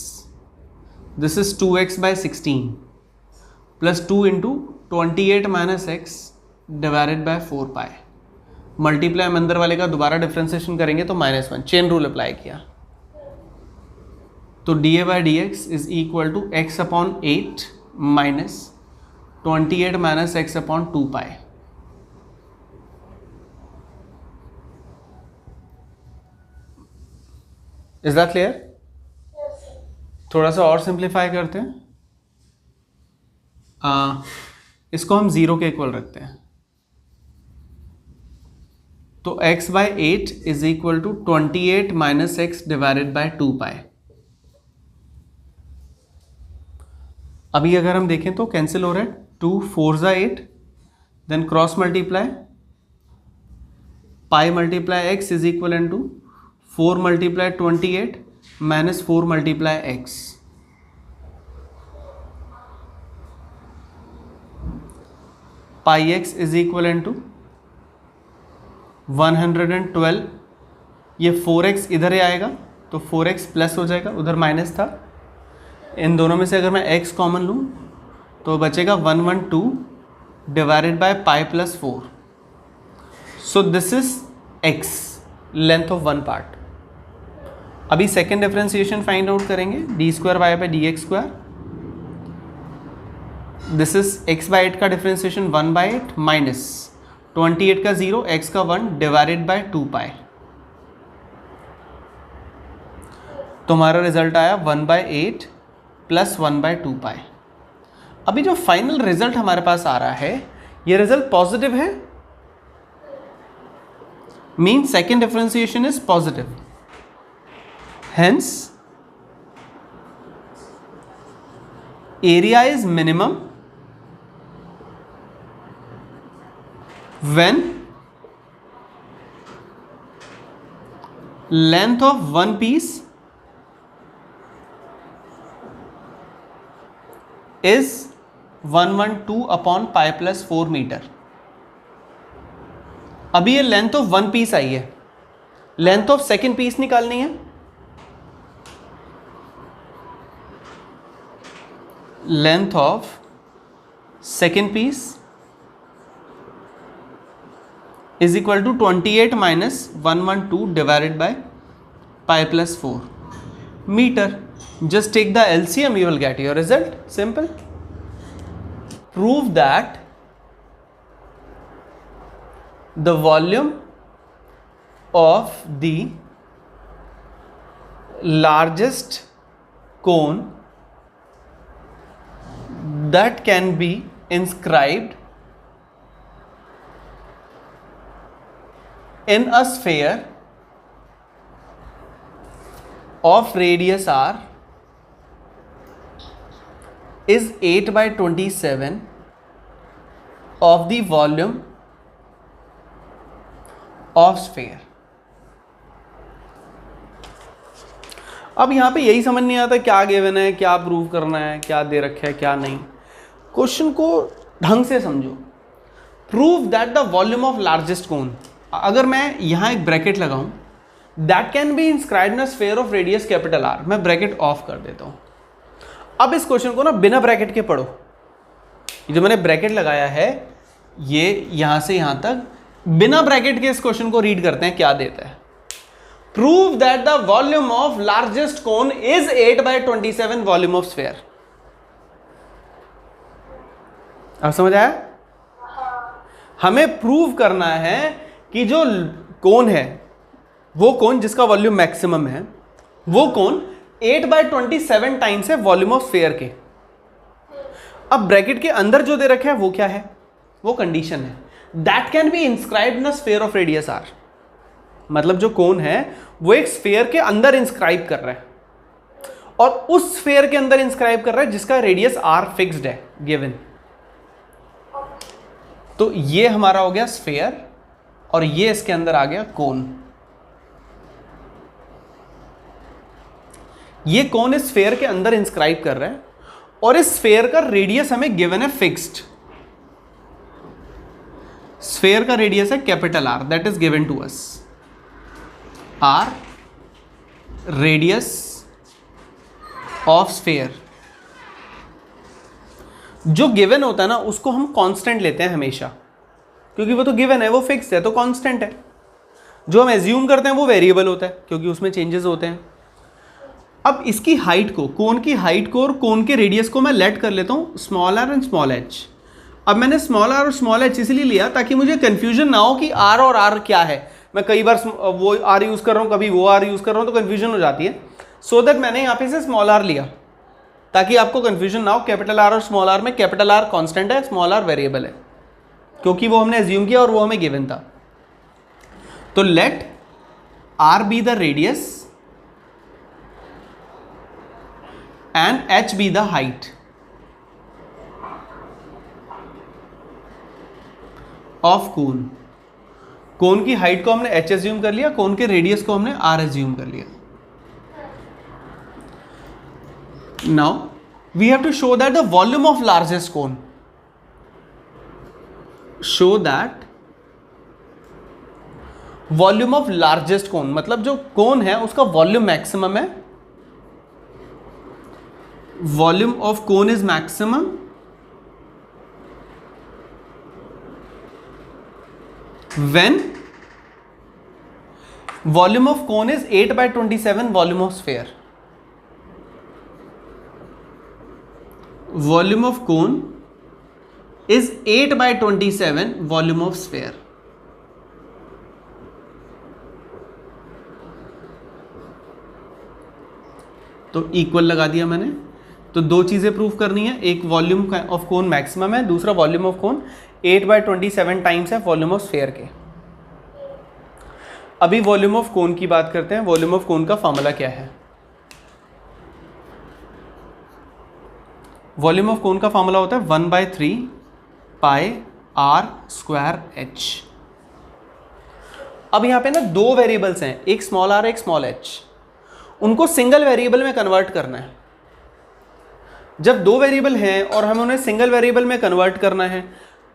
this is 2x by 16 plus 2 into 28 minus X divided by 4 pi. Multiply हम अंदर वाले का दोबारा डिफरेंशिएशन करेंगे तो -1, चेन रूल अप्लाई किया, तो dA by D X is equal to x upon 8 minus 28 minus x upon 2 pi. Is that clear? थोड़ा सा और सिंप्लीफाई करते हैं. इसको हम 0 के इक्वल रखते हैं, तो x by 8 is equal to 28 minus X divided by 2 pi. अभी अगर हम देखें तो कैंसिल हो रहा है. 2 4 ज़ा 8, then cross multiply pi multiply X is equal an to 4 multiply 28 minus 4 multiply X. Pi X is equal an to 112. ये 4x इधर ही आएगा तो 4x प्लस हो जाएगा, उधर माइनस था. इन दोनों में से अगर मैं x कॉमन लूँ तो बचेगा 112 divided by pi plus 4. So this is x, length of one part. अभी सेकेंड डिफरेंशिएशन फाइंड आउट करेंगे. D square Y by D x square, this is x by 8 का डिफरेंशिएशन 1 बाई 8 माइनस 28 का 0 x का 1 डिवाइडेड बाय 2 पाई. तो हमारा रिजल्ट आया 1 बाई 8 प्लस 1 बाई 2 पाई. अभी जो फाइनल रिजल्ट हमारे पास आ रहा है, ये रिजल्ट पॉजिटिव है, mean second differentiation is positive. Hence area is minimum when length of one piece is 112 upon pi plus 4 metre. अभी ये लेंथ ऑफ वन पीस आई है, लेंथ ऑफ सेकेंड पीस निकालनी है. Length of second piece is equal to 28 minus 112 divided by pi plus 4 meter. Just take the LCM, you will get your result. Simple. Prove that the volume of the largest cone that can be inscribed in a sphere of radius r is 8 by 27 of the volume of sphere. अब यहाँ पे यही समझ नहीं आता क्या गिवन है, क्या प्रूव करना है, क्या दे रखा है, क्या नहीं. क्वेश्चन को ढंग से समझो. Prove that the volume of largest cone. अगर मैं यहाँ एक ब्रैकेट लगाऊं, that can be inscribed in a sphere of radius capital R. मैं ब्रैकेट ऑफ कर देता हूँ. अब इस क्वेश्चन को ना बिना ब्रैकेट के पढ़ो. जो मैंने ब्रैकेट लगाया है ये यहां से यहां तक, बिना ब्रैकेट के इस क्वेश्चन को रीड करते हैं क्या देता है। Prove that the volume of largest cone is 8/27 volume of sphere. अब समझ आया? हमें प्रूव करना है कि जो कोन है, वो कोन जिसका वॉल्यूम मैक्सिमम है, वो कोन 8/27 टाइम्स है वॉल्यूम ऑफ स्फीयर के। अब ब्रैकेट के अंदर जो दे रखा है वो क्या है? वो कंडीशन है that can be inscribed in a sphere of radius R. मतलब जो कोन है वो एक स्फीयर के अंदर इंस्क्राइब कर रहा है, और उस स्फीयर के अंदर इंस्क्राइब कर रहा है जिसका रेडियस आर फिक्स्ड है गिवन। तो ये हमारा हो गया स्फीयर, और ये इसके अंदर आ गया कोन। ये कोन इस स्फीयर के अंदर इंस्क्राइब कर रहा है, और इस स्फीयर का रेडियस हमें गिवन है फिक्स्ड। स्फीयर का रेडियस है capital R, that is given to us. R radius of sphere, जो गिवन होता है ना उसको हम कांस्टेंट लेते हैं हमेशा, क्योंकि वो तो गिवन है, वो फिक्स है तो कांस्टेंट है। जो हम एज्यूम करते हैं वो वेरिएबल होता है, क्योंकि उसमें चेंजेस होते हैं। अब इसकी हाइट को, कोन की हाइट को और कोन के रेडियस को मैं लेट कर लेता हूँ small R and small H. अब मैंने स्मॉल आर और स्मॉल एच इसलिए लिया ताकि मुझे कंफ्यूजन ना हो कि आर और आर क्या है। मैं कई बार वो आर यूज़ कर रहा हूँ, कभी वो आर यूज़ कर रहा हूँ, तो कन्फ्यूजन हो जाती है। सो दैट मैंने यहाँ पे से स्मॉल आर लिया ताकि आपको कन्फ्यूजन ना हो। कैपिटल आर और स्मॉल आर में कैपिटल आर कांस्टेंट है, स्मॉल आर वेरिएबल है, क्योंकि वो हमने एज्यूम किया और वो हमें गिवन था। तो let R be the radius and h be the height of cone। Cone की हाइट को हमने h एज्यूम कर लिया, कोन के रेडियस को हमने r एज्यूम कर लिया। Now we have to show that the volume of largest cone, show that volume of largest cone, मतलब जो कोन है उसका वॉल्यूम मैक्सिमम है। Volume of cone is maximum when volume of cone is 8/27 volume of sphere। Volume of cone is 8/27 volume of sphere। तो इक्वल लगा दिया मैंने। तो दो चीज़ें प्रूफ करनी है, एक वॉल्यूम ऑफ कोन मैक्सिमम है, दूसरा वॉल्यूम ऑफ कोन 8/27 टाइम्स है वॉल्यूम ऑफ स्फीयर के। अभी वॉल्यूम ऑफ कोन की बात करते हैं। वॉल्यूम ऑफ कोन का फॉर्मूला क्या है? वॉल्यूम ऑफ कोन का फॉर्मूला होता है 1/3 पाई आर स्क्वायर एच। अब यहाँ पे ना दो वेरिएबल्स हैं, एक स्मॉल आर एक स्मॉल एच, उनको सिंगल वेरिएबल में कन्वर्ट करना है। जब दो वेरिएबल हैं और हमें उन्हें सिंगल वेरिएबल में कन्वर्ट करना है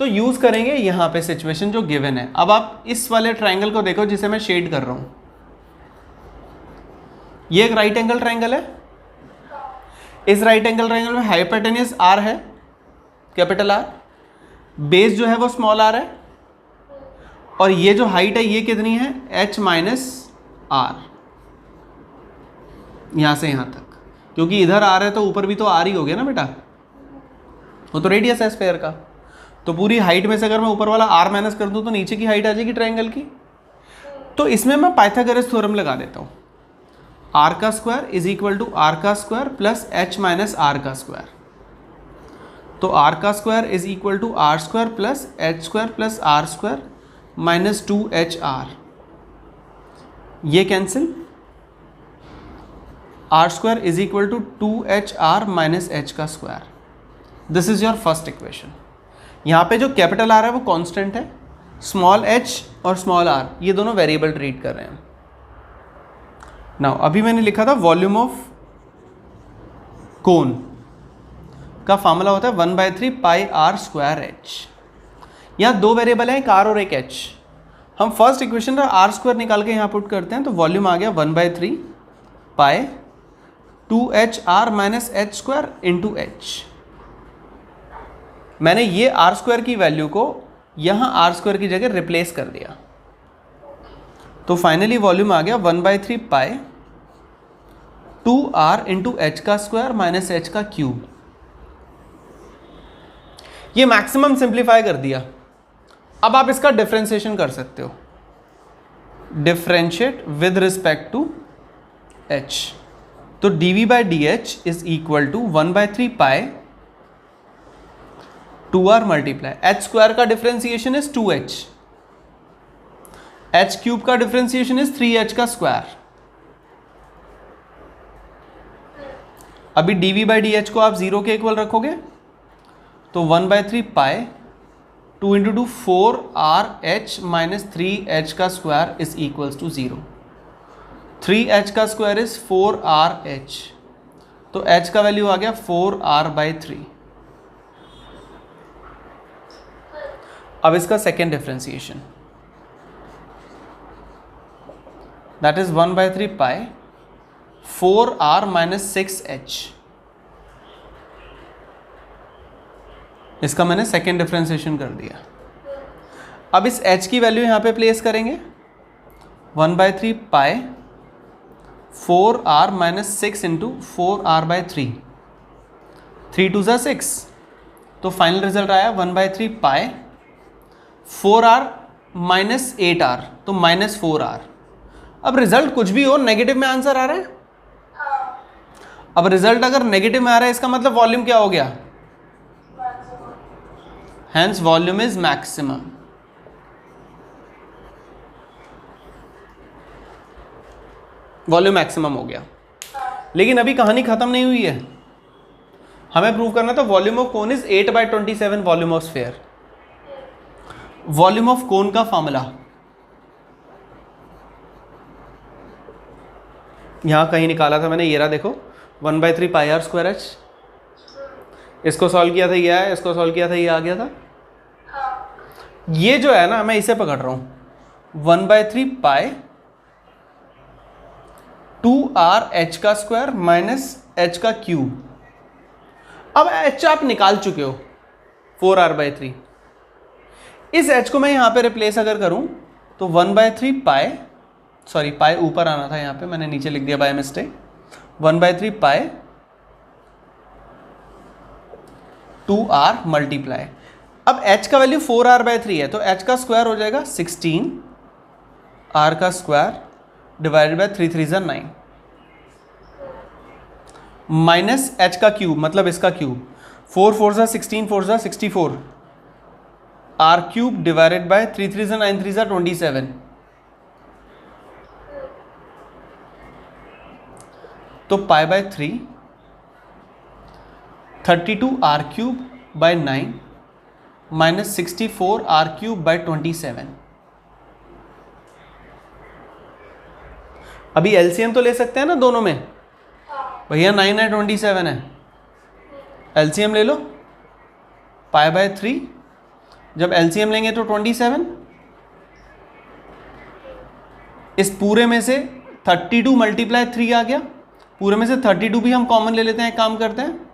तो यूज़ करेंगे यहाँ पे सिचुएशन जो गिवन है। अब आप इस वाले ट्रायंगल को देखो जिसे मैं शेड कर रहा हूँ, ये एक राइट एंगल ट्रायंगल है। इस राइट एंगल ट्रायंगल में हाइपोटेन्यूज आर है, कैपिटल आर, बेस जो है वो स्मॉल आर है, और ये जो हाइट है ये कितनी है? h माइनस आर, यहाँ से यहाँ तक। क्योंकि इधर आ रहा है तो ऊपर भी तो आर ही हो गया ना बेटा, वो तो रेडियस है स्फीयर का। तो पूरी हाइट में से अगर मैं ऊपर वाला आर माइनस कर दूं तो नीचे की हाइट आ जाएगी ट्रायंगल की। तो इसमें मैं पाइथागोरस थ्योरम लगा देता हूँ, आर का square is equal to r का square plus h minus r का स्क्वायर। तो आर का square is equal to r square plus h square plus r square minus 2HR। ये cancel, r square is equal to 2HR minus h का square. This is your first equation. यहाँ पे जो कैपिटल आर है वो कांस्टेंट है, स्मॉल एच और स्मॉल आर ये दोनों वेरिएबल ट्रीट कर रहे हैं। नाउ अभी मैंने लिखा था वॉल्यूम ऑफ कोन का फॉर्मूला होता है 1/3 पाई आर स्क्वायर एच। यहाँ दो वेरिएबल हैं, एक आर और एक एच। हम फर्स्ट इक्वेशन का आर स्क्वायर निकाल के यहाँ पुट करते हैं तो वॉल्यूम आ गया 1/3 पाई 2HR minus H square into H. मैंने ये आर स्क्वायर की वैल्यू को यहाँ आर स्क्वायर की जगह रिप्लेस कर दिया, तो फाइनली वॉल्यूम आ गया 1/3 पाई 2r इंटू एच का स्क्वायर माइनस एच का क्यूब। ये मैक्सिमम सिंप्लीफाई कर दिया। अब आप इसका डिफरेंशिएशन कर सकते हो, differentiate with respect to h, तो dv by d h is equal to 1/3 pi 2r multiply h square का differentiation is 2h, h cube का डिफरेंशिएशन इज 3h का स्क्वायर। अभी dv बाई डी एच को आप 0 के इक्वल रखोगे तो 1/3 पाई 2 इंटू 2 4rh माइनस 3h का square is equals to 0। 3h का स्क्वायर इज 4rh, तो h का वैल्यू आ गया 4r/3। अब इसका second differentiation, that is 1/3 pi 4r minus 6h। इसका मैंने सेकेंड डिफरेंशिएशन कर दिया। अब इस h की वैल्यू यहाँ पे प्लेस करेंगे, 1/3 पाई 4r माइनस 6 इंटू 4r/3, 3 2 6, तो फाइनल रिजल्ट आया 1/3 पाई 4r माइनस 8r, तो माइनस 4r। अब रिजल्ट कुछ भी हो, नेगेटिव में आंसर आ रहा है। अब रिजल्ट अगर नेगेटिव में आ रहा है इसका मतलब वॉल्यूम क्या हो गया, hence volume is maximum। Volume maximum हो गया। लेकिन अभी कहानी खत्म नहीं हुई है, हमें प्रूव करना था volume of cone is 8/27 volume of sphere. Volume of cone का फॉर्मूला यहां कहीं निकाला था मैंने, ये रहा देखो, 1/3 पाई आर स्क्वायर एच। इसको सॉल्व किया था ये आया, इसको सॉल्व किया था ये आ गया था। ये जो है ना, मैं इसे पकड़ रहा हूं 1/3 पाई 2rh का स्क्वायर माइनस h का क्यूब। अब h आप निकाल चुके हो 4r/3, इस h को मैं यहां पे रिप्लेस अगर करूं तो 1/3 पाई, सॉरी पाई ऊपर आना था, यहां पे मैंने नीचे लिख दिया by mistake, 1/3 pi 2r multiply. अब h का वैल्यू 4r/3 है, तो h का स्क्वायर हो जाएगा 16, r का square divided bye 3 3 9, minus h का क्यूब मतलब इसका cube, 4 4 16 4 64, r cube divided bye 3 3 9 3 27, तो pi by 3 32 r cube by 9 minus 64 r cube by 27। अभी एलसीएम तो ले सकते हैं ना दोनों में, भैया 9 है 27 है, एलसीएम ले लो, पाई बाय 3, जब एलसीएम लेंगे तो 27, इस पूरे में से 32 मल्टीप्लाई 3 आ गया, पूरे में से 32 भी हम कॉमन ले लेते हैं, काम करते हैं,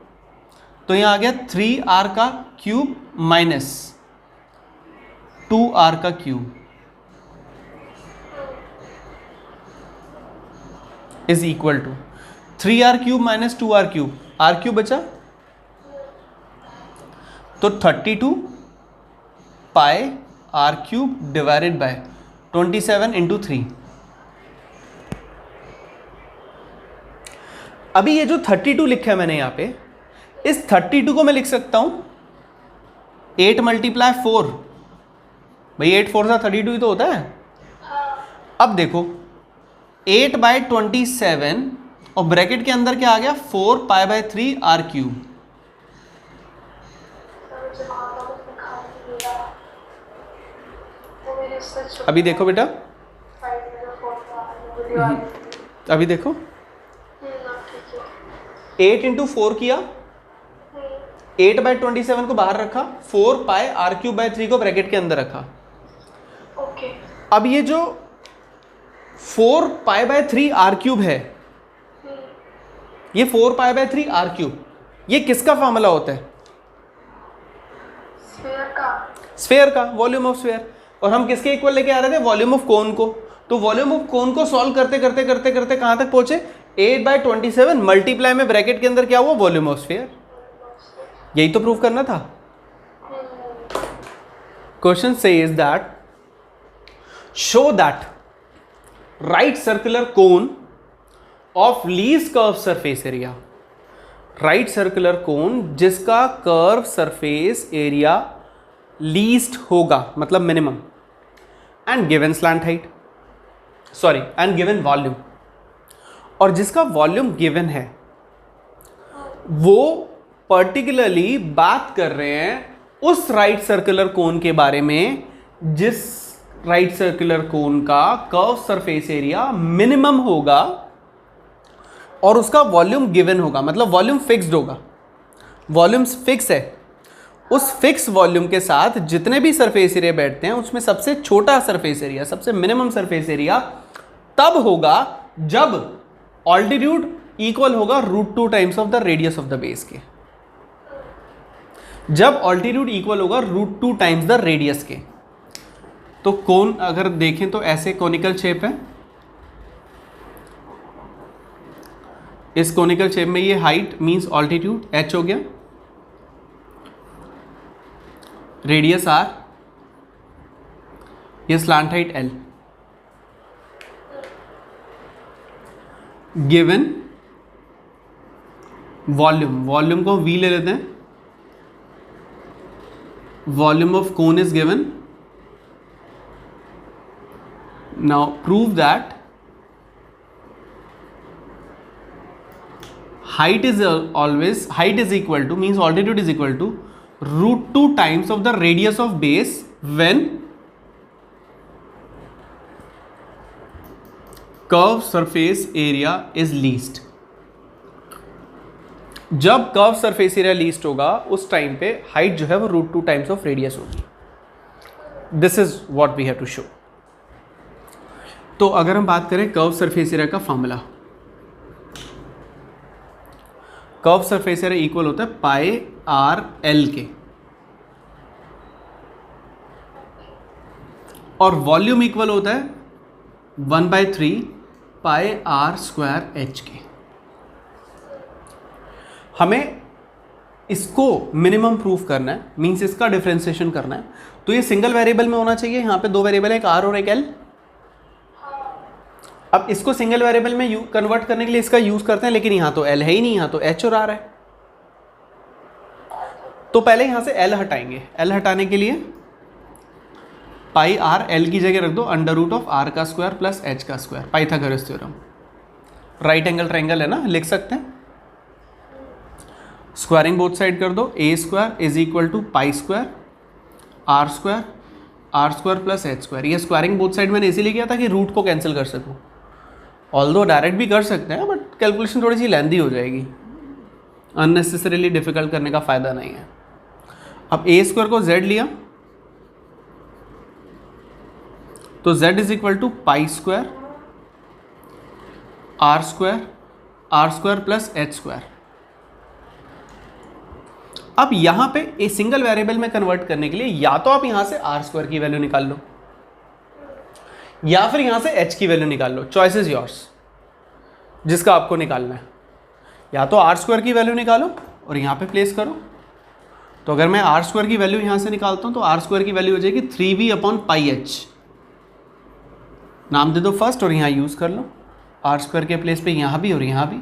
तो यहां आ गया 3r का क्यूब माइनस 2r का cube is equal to 3r cube minus 2r cube, r cube बचा, तो 32 pi r cube divided by 27 into 3। अभी ये जो 32 लिखा है मैंने यहां पे, इस 32 को मैं लिख सकता हूं 8 मल्टीप्लाई 4, भाई 8 4 32 ही तो होता है। अब देखो 8/27 और ब्रैकेट के अंदर क्या आ गया, 4 पाई बाय 3 r क्यूब। अभी देखो बेटा, अभी देखो 8 इंटू 4 किया, 8/27 को बाहर रखा, 4 पाई r क्यूब बाय 3 को ब्रैकेट के अंदर रखा। ओके। अब ये जो 4 पाई बाय 3 r क्यूब है, ये 4 पाई बाय 3 r क्यूब, ये किसका फॉर्मूला होता है? स्फेयर का, वॉल्यूम ऑफ स्फेयर। और हम किसके इक्वल लेके आ रहे थे, वॉल्यूम ऑफ कोन को। तो वॉल्यूम ऑफ कोन को सॉल्व करते करते करते करते कहां तक पहुंचे, 8/27 मल्टीप्लाई में ब्रैकेट के अंदर क्या हुआ, वॉल्यूम ऑफ स्फेयर। यही तो प्रूव करना था। Question says that show that right circular cone of least curve surface area, right circular cone जिसका कर्व सरफेस एरिया लीस्ट होगा, मतलब minimum, and given slant height, sorry and given volume, और जिसका वॉल्यूम गिवन है, वो पर्टिकुलरली बात कर रहे हैं उस राइट सर्कुलर कोन के बारे में जिस राइट सर्कुलर कोन का कर्व सरफेस एरिया मिनिमम होगा और उसका वॉल्यूम गिवन होगा, मतलब वॉल्यूम फिक्स्ड होगा, वॉल्यूम फिक्स है। उस फिक्स वॉल्यूम के साथ जितने भी सरफेस एरिया बैठते हैं उसमें सबसे छोटा सरफेस एरिया, सबसे मिनिमम सरफेस एरिया तब होगा जब ऑल्टीट्यूड इक्वल होगा √2 times of the radius of the base के। जब ऑल्टीट्यूड इक्वल होगा √2 टाइम्स द रेडियस के, तो कोन अगर देखें तो ऐसे कोनिकल शेप है, इस कोनिकल शेप में ये हाइट मींस ऑल्टीट्यूड h हो गया, रेडियस r, ये slant height l, given volume, volume को v ले लेते हैं, volume of cone is given. Now prove that height is always, height is equal to means altitude is equal to √2 times of the radius of base when curve surface area is least। जब कर्व सरफेस एरिया लीस्ट होगा उस टाइम पे हाइट जो है वो √2 टाइम्स ऑफ रेडियस होगी। This is what we have to show. तो अगर हम बात करें कर्व सरफेस एरिया का formula, curve surface area equal होता है πr/l के, और वॉल्यूम इक्वल होता है 1/3 πr² के। हमें इसको मिनिमम प्रूफ करना है, मींस इसका डिफरेंशिएशन करना है, तो ये सिंगल वेरिएबल में होना चाहिए। यहाँ पे दो वेरिएबल है, एक r और एक l। अब इसको सिंगल वेरिएबल में कन्वर्ट करने के लिए इसका यूज करते हैं, लेकिन यहां तो l है ही नहीं, यहां तो h और r है। तो पहले यहां से l हटाएंगे। l हटाने के लिए πr l की जगह रख दो √r² plus h², Pythagoras theorem. Right angle triangle है ना, लिख सकते हैं। स्क्वायरिंग बोथ साइड कर दो, a² is equal to π² r² plus h²। ये स्क्वायरिंग बोथ साइड मैंने इसीलिए किया था कि रूट को कैंसिल कर सकूं। ऑल्दो डायरेक्ट भी कर सकते हैं, बट कैलकुलेशन थोड़ी सी लेंदी हो जाएगी, अननेसेसरीली डिफिकल्ट करने का फ़ायदा नहीं है। अब a² को z लिया तो z is equal to π² r² plus h²। अब यहां पे ए सिंगल वेरिएबल में कन्वर्ट करने के लिए या तो आप यहां से r² की वैल्यू निकाल लो या फिर यहां से h की वैल्यू निकाल लो, चॉइस इज योर्स, जिसका आपको निकालना है। या तो r² की वैल्यू निकालो और यहां पे प्लेस करो। तो अगर मैं r² की वैल्यू यहां से निकालता हूं तो r² की वैल्यू हो जाएगी 3v/πh। नाम दे दो फर्स्ट और यहां यूज कर लो, r² के प्लेस पे यहां भी और यहां भी,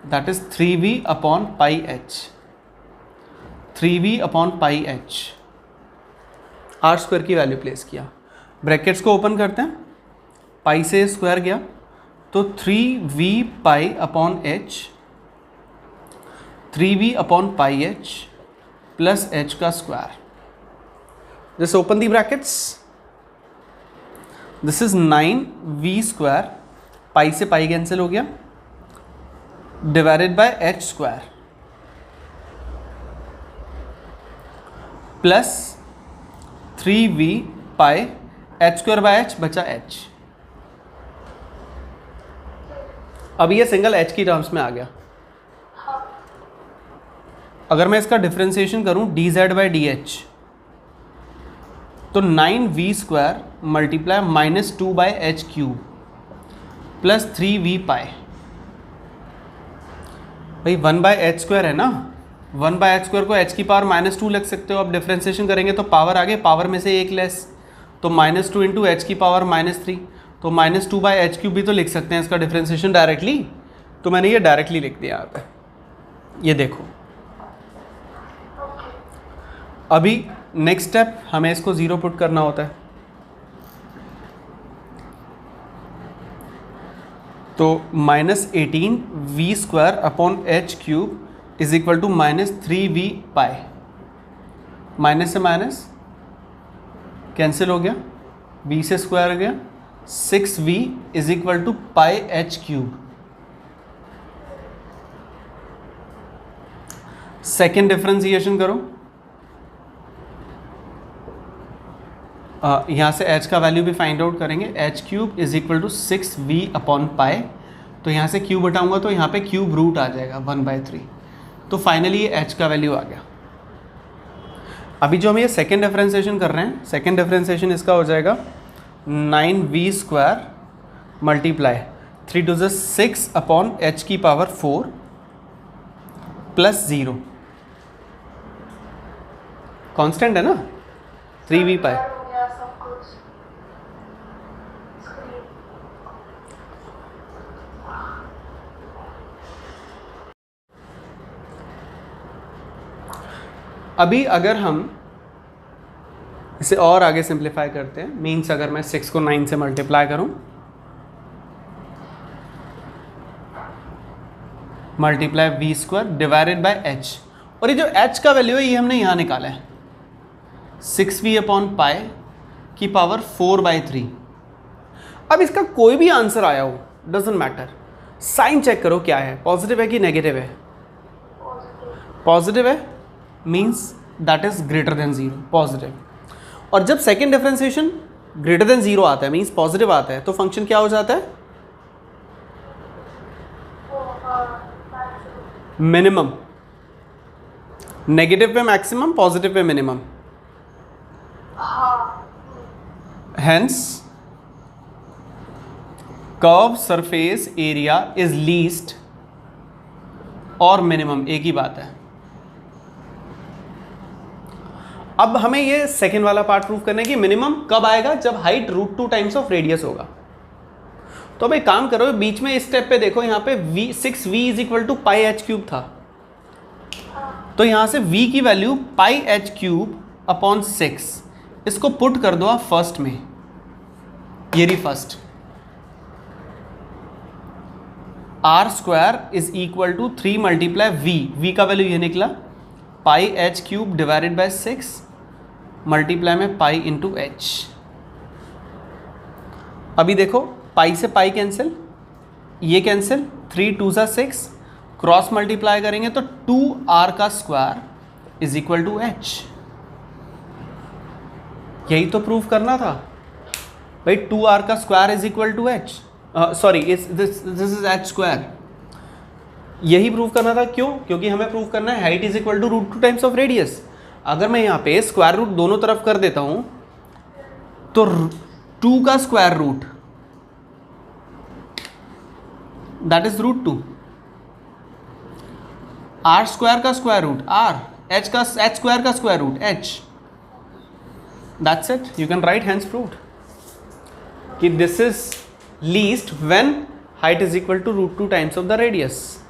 that is 3v/πh। 3v/πh r² की वैल्यू प्लेस किया, ब्रैकेट्स को ओपन करते हैं, पाई से स्क्वायर गया तो 3v/h 3v/πh plus h²। Just open the brackets, this is 9v², पाई से पाई कैंसिल हो गया, divided by h² plus 3v/h² बचा h। अब ये सिंगल h की टर्म्स में आ गया। अगर मैं इसका डिफरेंशिएशन करूं dz/dh तो 9v² multiply -2/h³ plus 3v पाई। भाई 1/h² है ना, 1/h² को h की पावर -2 लिख सकते हो। अब डिफ्रेंसिएशन करेंगे तो पावर आगे, पावर में से एक लेस, तो -2 इंटू h की पावर -3, तो -2/h³ भी तो लिख सकते हैं इसका डिफ्रेंसिएशन डायरेक्टली। तो मैंने ये डायरेक्टली लिख दिया यहाँ पे, ये देखो। अभी नेक्स्ट स्टेप हमें इसको 0 पुट करना होता है, तो -18v² upon h³ is equal to -3v pi. Minus से माइनस कैंसिल हो गया, v से स्क्वायर हो गया, 6v is equal to pi h³। Second differentiation करो, यहाँ से h का वैल्यू भी फाइंड आउट करेंगे। h³ is equal to 6v upon pi, तो यहाँ से क्यूब हटाऊंगा तो यहाँ पे क्यूब रूट आ जाएगा 1/3। तो फाइनली ये h का वैल्यू आ गया। अभी जो हम ये सेकेंड डिफ्रेंसिएशन कर रहे हैं, सेकेंड डिफ्रेंसिएशन इसका हो जाएगा 9v² multiply 3 to the 6 upon h की पावर 4 प्लस 0, कांस्टेंट है ना 3v पाई। हो गया सब कुछ। स्क्रीन अभी अगर हम इसे और आगे सिंप्लीफाई करते हैं, मीन्स अगर मैं 6 को 9 से मल्टीप्लाई करूं, multiply v² divided by h, और ये जो h का वैल्यू है ये हमने यहाँ निकाला है 6v अपॉन पाई की पावर 4/3। अब इसका कोई भी आंसर आया हो डजेंट मैटर, साइन चेक करो क्या है, पॉजिटिव है कि नेगेटिव है। पॉजिटिव है means that is greater than 0, positive. और जब सेकेंड डिफरेंशिएशन ग्रेटर देन 0 आता है मीन्स पॉजिटिव आता है, तो फंक्शन क्या हो जाता है, मिनिमम। नेगेटिव पे maximum, positive pay minimum. Hence curve surface area is least और मिनिमम एक ही बात है। अब हमें ये सेकेंड वाला पार्ट प्रूव करना है कि मिनिमम कब आएगा, जब हाइट √2 टाइम्स ऑफ रेडियस होगा। तो अब एक काम करो, बीच में इस स्टेप पे देखो, यहाँ पे 6v is equal to pi h³ था, तो यहाँ से v की वैल्यू पाई h³ अपॉन 6, इसको पुट कर दो आप फर्स्ट में, ये रही first. r² is equal to 3 multiply v का वैल्यू ये निकला पाई h³ डिवाइडेड बाय 6 मल्टीप्लाई में पाई इंटू h। अभी देखो पाई से पाई कैंसिल, ये कैंसिल, 3 2 6, क्रॉस मल्टीप्लाई करेंगे तो 2r का square is equal to h। यही तो प्रूफ करना था भाई, 2r का square is equal to h, sorry this is h²। यही प्रूफ करना था, क्यों? क्योंकि हमें प्रूफ करना है height is equal to √2 times of radius. अगर मैं यहाँ पे स्क्वायर रूट दोनों तरफ कर देता हूँ तो 2 का square root that is √2, r² का स्क्वायर रूट r, h² का square root h। That's it, you can write hence proved कि this is least when height is equal to √2 times of the radius.